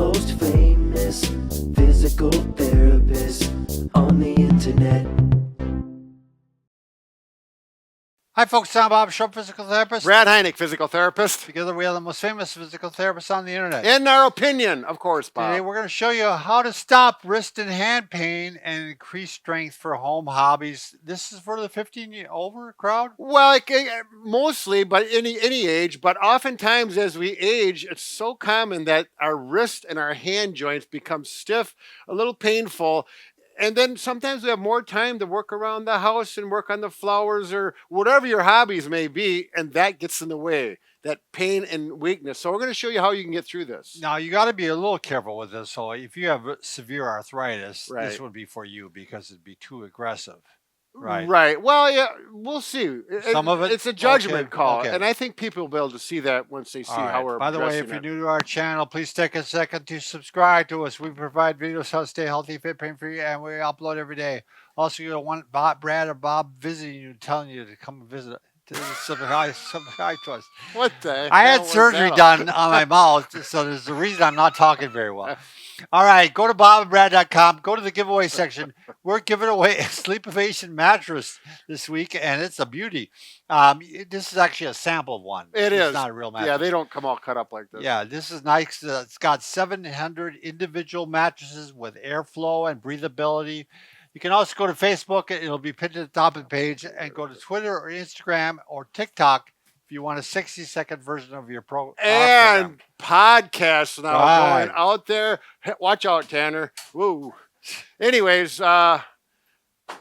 most famous physical therapist on the internet. Hi folks, I'm Bob Short, physical therapist. Brad Heineck, physical therapist. Together we are the most famous physical therapists on the internet. In our opinion, of course, Bob. Today we're going to show you how to stop wrist and hand pain and increase strength for home hobbies. This is for the 15 over crowd? Well, mostly, but any age. But oftentimes as we age, it's so common that our wrist and our hand joints become stiff, a little painful. And then sometimes we have more time to work around the house and work on the flowers or whatever your hobbies may be, and that gets in the way, that pain and weakness. So we're going to show you how you can get through this. Now, you got to be a little careful with this. So if you have severe arthritis, Right. This would be for you because it'd be too aggressive. Right. Right. Well, yeah, we'll see. Some of it? It's a judgment Okay, call. okay. And I think people will be able to see that once they see All right. how we're By the way, if addressing you're it. new to our channel, please take a second to subscribe to us. We provide videos how to stay healthy, fit, pain-free, and we upload every day. Also, you don't want Brad or Bob visiting you, telling you to come visit, to subscribe to us. What the I hell had was surgery that? done on my mouth, so there's a reason I'm not talking very well. All right, go to bobandbrad.com, go to the giveaway section. We're giving away a Sleepovation mattress this week, and it's a beauty. This is actually a sample of one. It is. It's not a real mattress. Yeah, they don't come all cut up like this. Yeah, this is nice. It's got 700 individual mattresses with airflow and breathability. You can also go to Facebook. It'll be pinned at the top of the page. And go to Twitter or Instagram or TikTok if you want a 60-second version of your program. And podcasts now Right. going out there. Hey, watch out, Tanner. Woo. Anyways,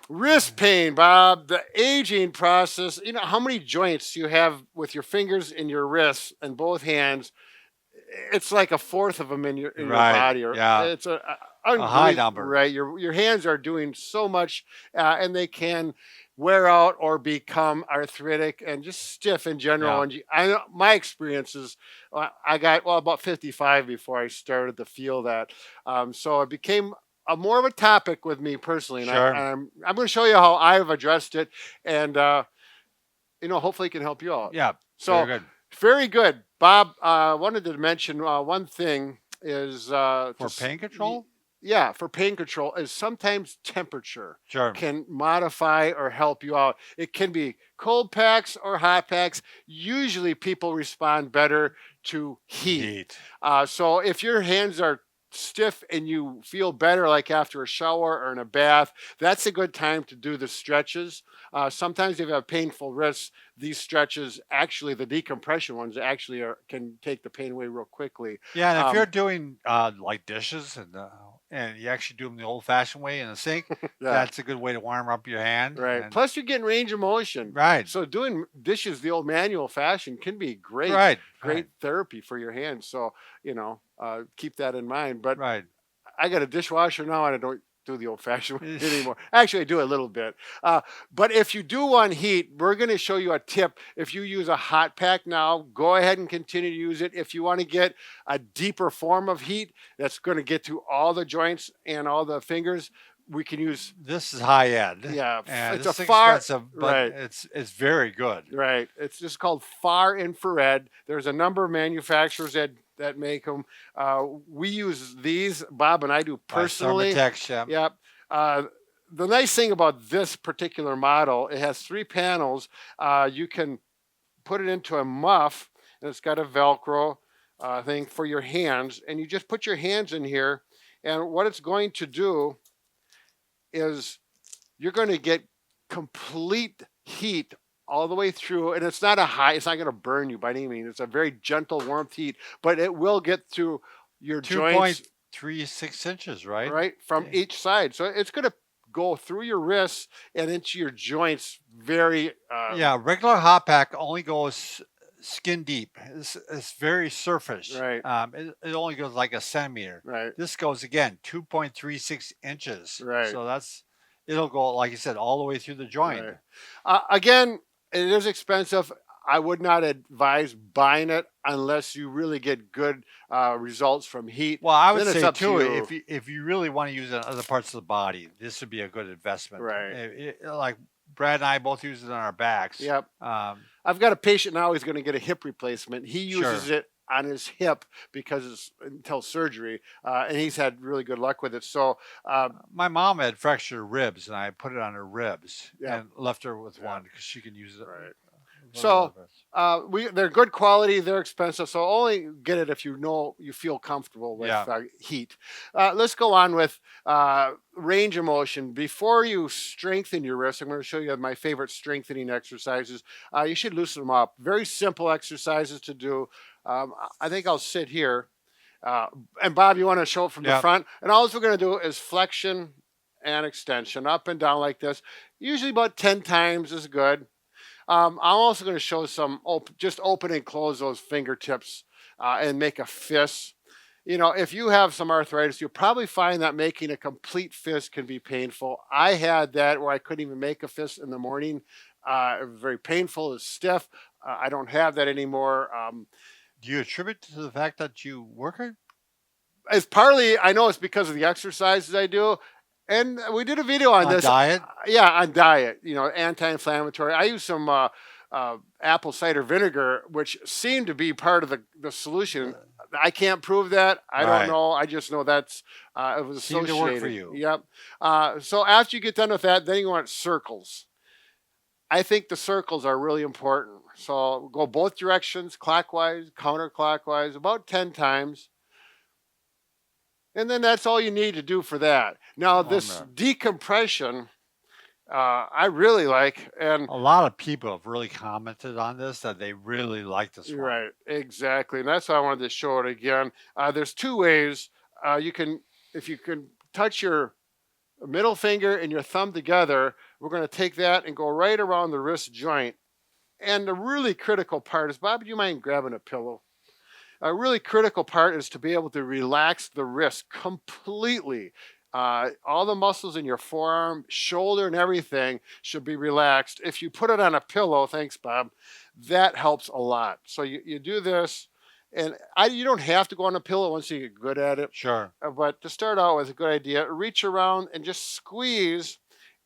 wrist pain, Bob, the aging process. You know, how many joints you have with your fingers in your wrists and both hands? It's like a fourth of them in your Right, body. yeah. It's a high number. Right. Your hands are doing so much, and they can wear out or become arthritic and just stiff in general. Yeah. And I know my experience is I got about 55 before I started to feel that. So it became more of a topic with me personally. And Sure. I'm going to show you how I've addressed it, and hopefully it can help you out. Yeah, So very good. very good, Bob. Wanted to mention one thing is For pain control? Yeah, for pain control is sometimes temperature Sure. can modify or help you out. It can be cold packs or hot packs. Usually people respond better to heat. So if your hands are stiff and you feel better like after a shower or in a bath, that's a good time to do the stretches. Sometimes if you have painful wrists, these stretches, actually the decompression ones actually can take the pain away real quickly. Yeah, and if you're doing like dishes and you actually do them the old-fashioned way in the sink, that's a good way to warm up your hand. Right. And, Plus, you're getting range of motion. right. So doing dishes the old manual fashion can be great. Right. Great therapy for your hands. So keep that in mind. But Right. I got a dishwasher now, and I don't do the old-fashioned way anymore. Actually, I do a little bit. But if you do want heat, we're going to show you a tip. If you use a hot pack now, go ahead and continue to use it. If you want to get a deeper form of heat that's going to get to all the joints and all the fingers, we can use. This is high end. Yeah, and it's it's a far expensive, but right. it's very good. Right. It's just called far infrared. There's a number of manufacturers that make them. We use these. Bob and I do personally. Thermatex, yeah. Yep. The nice thing about this particular model, it has 3 panels. You can put it into a muff, and it's got a Velcro thing for your hands. And you just put your hands in here, and what it's going to do is you're going to get complete heat all the way through, and it's not going to burn you by any means. It's a very gentle warmth heat, but it will get through your joints. 2.36 inches, right? Right, from each side. So it's going to go through your wrists and into your joints very... yeah, regular hot pack only goes skin deep. It's very surface. Right. It only goes like a centimeter. Right. This goes, again, 2.36 inches. Right. So it'll go, like you said, all the way through the joint. Right. Again, it is expensive. I would not advise buying it unless you really get good results from heat. Well, I would Then it's say up to too, you. if you really want to use it on other parts of the body, this would be a good investment. Right. Like Brad and I both use it on our backs. Yep. Um, I've got a patient now who's going to get a hip replacement. He uses Sure. it on his hip because it's until surgery, and he's had really good luck with it. So My mom had fractured ribs, and I put it on her ribs Yeah. and left her with Yeah. one because she can use it. Right. for So, other they're good quality, they're expensive, so only get it if you know you feel comfortable with Yeah. heat. Let's go on with range of motion. Before you strengthen your wrists, I'm going to show you my favorite strengthening exercises. You should loosen them up. Very simple exercises to do. I think I'll sit here. And Bob, you want to show it from the Yep. front? And all we're going to do is flexion and extension, up and down like this. Usually about 10 times is good. I'm also going to show some just open and close those fingertips and make a fist. You know, if you have some arthritis, you'll probably find that making a complete fist can be painful. I had that where I couldn't even make a fist in the morning. It was very painful, it was stiff. I don't have that anymore. Do you attribute to the fact that you work it? It's partly, I know it's because of the exercises I do. And we did a video on this. Diet? Yeah, on diet, you know, anti-inflammatory. I use some apple cider vinegar, which seemed to be part of the solution. I can't prove that. I Right. don't know. I just know that's it was Seemed associated. to work for you. Yep. So after you get done with that, then you want circles. I think the circles are really important. So go both directions, clockwise, counterclockwise, about 10 times. And then that's all you need to do for that. Now, this man. decompression, I really like. And A lot of people have really commented on this that they really like this one. right, exactly. And that's why I wanted to show it again. There's two ways you can, if you can touch your middle finger and your thumb together, we're going to take that and go right around the wrist joint. And the really critical part is, Bob, do you mind grabbing a pillow? A really critical part is to be able to relax the wrist completely. All the muscles in your forearm, shoulder, and everything should be relaxed. If you put it on a pillow, thanks, Bob, that helps a lot. So you do this, and you don't have to go on a pillow once you get good at it. Sure. But to start out with, a good idea, reach around and just squeeze.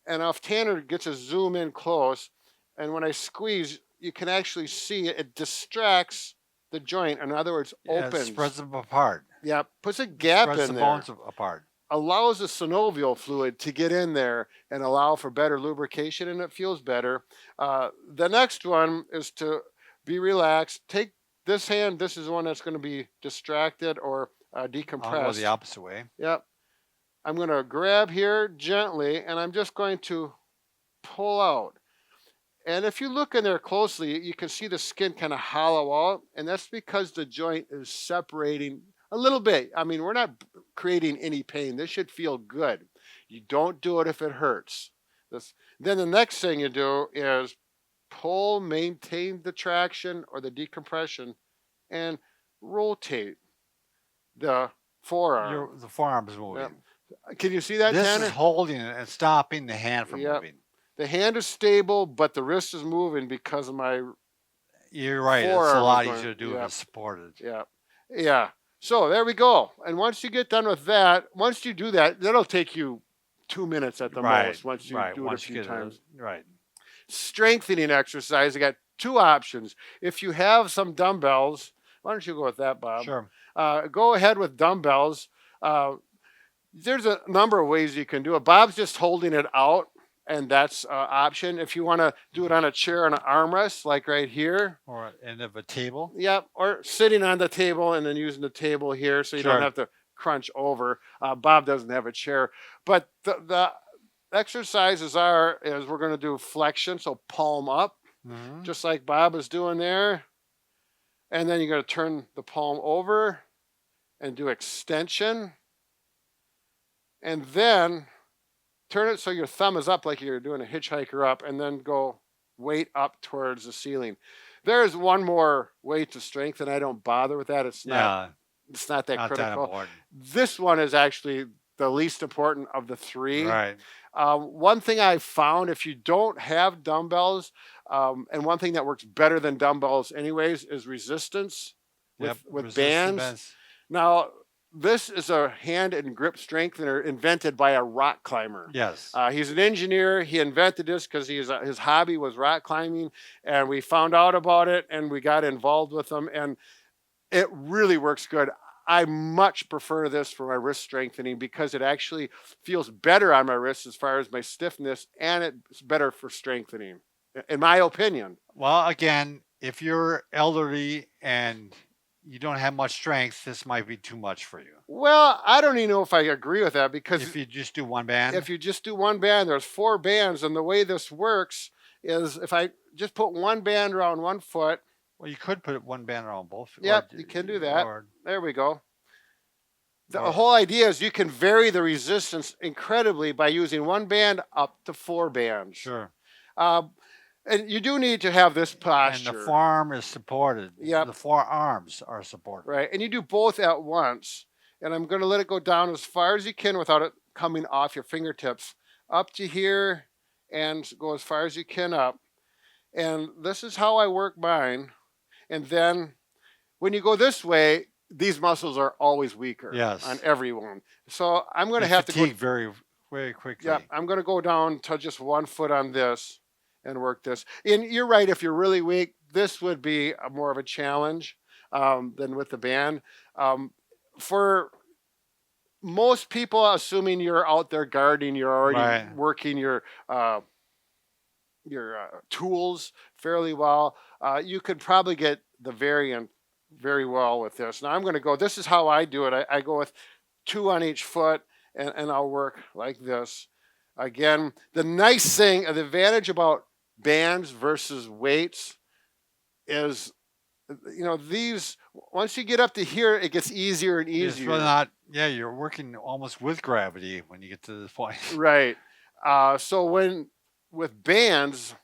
And if Tanner gets a zoom in close, and when I squeeze, you can actually see it distracts the joint. In other words, Yeah, opens. it spreads them apart. Yeah, puts a gap Spreads in the there. bones apart. Allows the synovial fluid to get in there and allow for better lubrication, and it feels better. The next one is to be relaxed. Take this hand. This is the one that's going to be distracted or decompressed. I'll go the opposite way. Yep. I'm going to grab here gently, and I'm just going to pull out. And if you look in there closely, you can see the skin kind of hollow out, and that's because the joint is separating a little bit. I mean, we're not creating any pain. This should feel good. You don't do it if it hurts. Then the next thing you do is pull, maintain the traction or the decompression, and rotate the forearm. The forearm is moving. Yep. Can you see that, This Tanner? is holding it and stopping the hand from Yep. moving. The hand is stable, but the wrist is moving because of my You're right. It's forearm a is lot going- easier to do if yeah. it's supported. Yeah. So there we go. And once you get done with that, once you do that, that'll take you 2 minutes at the most. Once you do it a few times. Right. Strengthening exercise. I got two options. If you have some dumbbells, why don't you go with that, Bob? Sure. Go ahead with dumbbells. There's a number of ways you can do it. Bob's just holding it out, and that's an option. If you want to do it on a chair on an armrest, like right here. Or end of a table. Yep, or sitting on the table and then using the table here so you don't Sure. have to crunch over. Bob doesn't have a chair. But the exercises is we're going to do flexion, so palm up, Mhm. just like Bob is doing there. And then you're going to turn the palm over and do extension. And then turn it so your thumb is up like you're doing a hitchhiker up, and then go weight up towards the ceiling. There's one more way to strengthen. I don't bother with that. It's not that Not that critical. important. This one is actually the least important of the three. Right. One thing I found, if you don't have dumbbells, and one thing that works better than dumbbells anyways, is resistance with resistance bands. Now, this is a hand and grip strengthener invented by a rock climber. Yes. He's an engineer. He invented this because his hobby was rock climbing, and we found out about it, and we got involved with him. And It really works good. I much prefer this for my wrist strengthening because it actually feels better on my wrists as far as my stiffness, and it's better for strengthening, in my opinion. Well, again, if you're elderly and you don't have much strength, this might be too much for you. Well, I don't even know if I agree with that because If you just do one band, if you just do one band, there's 4 bands, and the way this works is if I just put one band around one foot. well, you could put one band around both. Yep, you can do that. Or, There we go. The Or- whole idea is you can vary the resistance incredibly by using one band up to 4 bands. sure. And you do need to have this And posture. the forearm is supported. Yep. The forearms are supported. Right, and you do both at once. And I'm going to let it go down as far as you can without it coming off your fingertips. Up to here and go as far as you can up. And this is how I work mine. And then when you go this way, these muscles are always weaker Yes. on everyone. So I'm going to You have to go. fatigue very, very quickly. Yeah, I'm going to go down to just one foot on this and work this. And you're right, if you're really weak, this would be more of a challenge than with the band. For most people, assuming you're out there gardening, you're already Right. working your tools fairly well, you could probably get the variant very well with this. Now I'm going to go, this is how I do it. I go with 2 on each foot, and I'll work like this. Again, the nice thing, the advantage about bands versus weights is, these, once you get up to here, it gets easier and It's easier. really not. Yeah, you're working almost with gravity when you get to this point. Right. So with bands,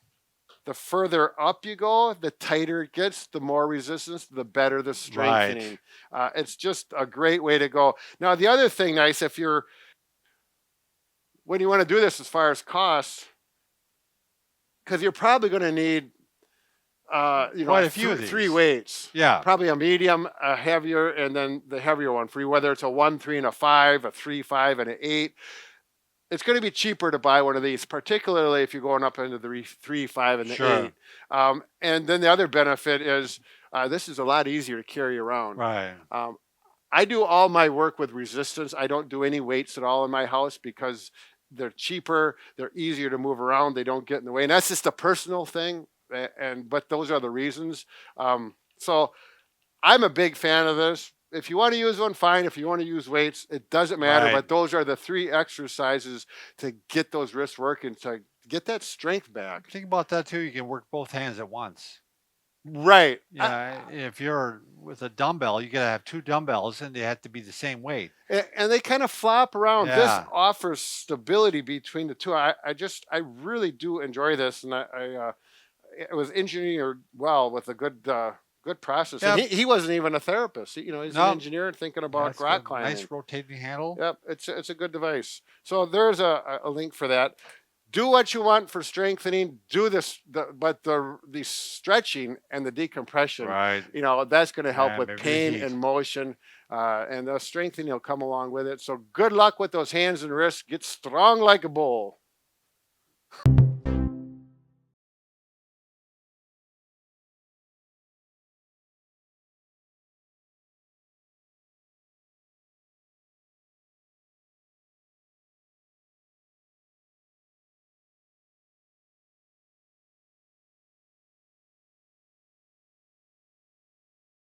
the further up you go, the tighter it gets, the more resistance, the better the strengthening. It's just a great way to go. Now, the other thing nice, when you want to do this as far as costs, because you're probably going to need, Quite a few of these. 3 weights. Yeah. Probably a medium, a heavier, and then the heavier one for you, whether it's a 1, 3, and a 5, a 3, 5, and an 8. It's going to be cheaper to buy one of these, particularly if you're going up into the 3, 5, and the Sure. 8. And then the other benefit is this is a lot easier to carry around. Right. I do all my work with resistance. I don't do any weights at all in my house because they're cheaper, they're easier to move around, they don't get in the way. And that's just a personal thing, but those are the reasons. So I'm a big fan of this. If you want to use one, fine. If you want to use weights, it doesn't matter. Right. But those are the 3 exercises to get those wrists working, to get that strength back. Think about that too. You can work both hands at once. Right. Yeah. If you're with a dumbbell, you gotta have 2 dumbbells, and they have to be the same weight. And they kind of flop around. Yeah. This offers stability between the two. I really do enjoy this, and it was engineered well with a good process. Yeah. And he wasn't even a therapist. He's No. an engineer thinking about That's rock a climbing. nice rotating handle. Yep, it's a good device. So there's a link for that. Do what you want for strengthening. Do this, but the stretching and the decompression, Right. that's going to help Yeah, with maybe the pain heat. and motion, and the strengthening will come along with it. So good luck with those hands and wrists. Get strong like a bull.